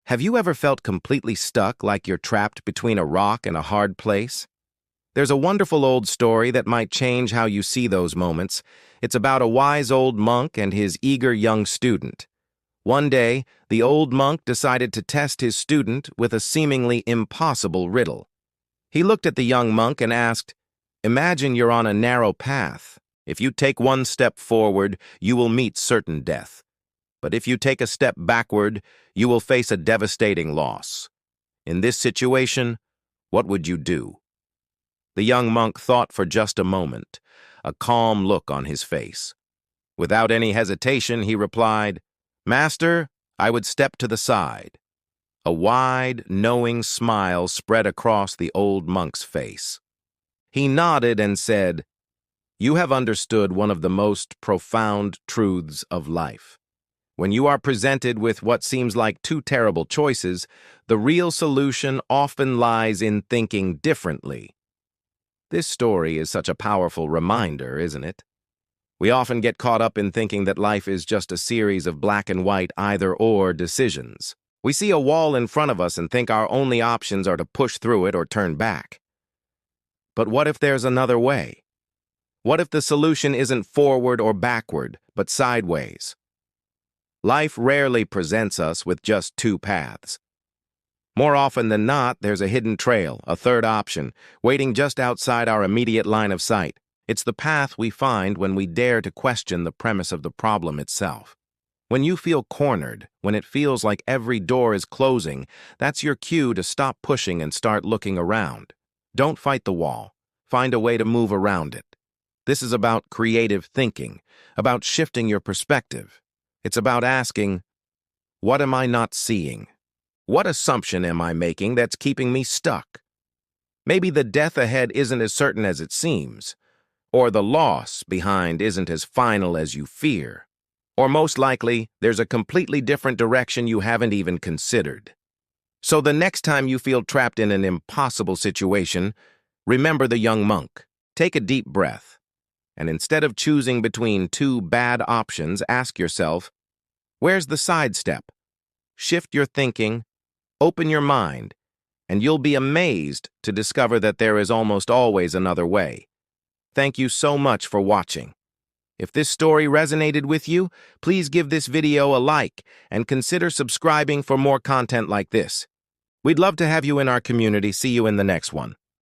Have you ever felt completely stuck, like you're trapped between a rock and a hard place? There's a wonderful old story that might change how you see those moments. It's about a wise old monk and his eager young student. One day, the old monk decided to test his student with a seemingly impossible riddle. He looked at the young monk and asked, "Imagine you're on a narrow path. If you take one step forward, you will meet certain death. But if you take a step backward, you will face a devastating loss. In this situation, what would you do?" The young monk thought for just a moment, a calm look on his face. Without any hesitation, he replied, "Master, I would step to the side." A wide, knowing smile spread across the old monk's face. He nodded and said, "You have understood one of the most profound truths of life. When you are presented with what seems like two terrible choices, the real solution often lies in thinking differently." This story is such a powerful reminder, isn't it? We often get caught up in thinking that life is just a series of black and white either-or decisions. We see a wall in front of us and think our only options are to push through it or turn back. But what if there's another way? What if the solution isn't forward or backward, but sideways? Life rarely presents us with just two paths. More often than not, there's a hidden trail, a third option, waiting just outside our immediate line of sight. It's the path we find when we dare to question the premise of the problem itself. When you feel cornered, when it feels like every door is closing, that's your cue to stop pushing and start looking around. Don't fight the wall. Find a way to move around it. This is about creative thinking, about shifting your perspective. It's about asking, what am I not seeing? What assumption am I making that's keeping me stuck? Maybe the death ahead isn't as certain as it seems, or the loss behind isn't as final as you fear, or most likely, there's a completely different direction you haven't even considered. So the next time you feel trapped in an impossible situation, remember the young monk. Take a deep breath, and instead of choosing between two bad options, ask yourself, where's the sidestep? Shift your thinking, open your mind, and you'll be amazed to discover that there is almost always another way. Thank you so much for watching. If this story resonated with you, please give this video a like and consider subscribing for more content like this. We'd love to have you in our community. See you in the next one.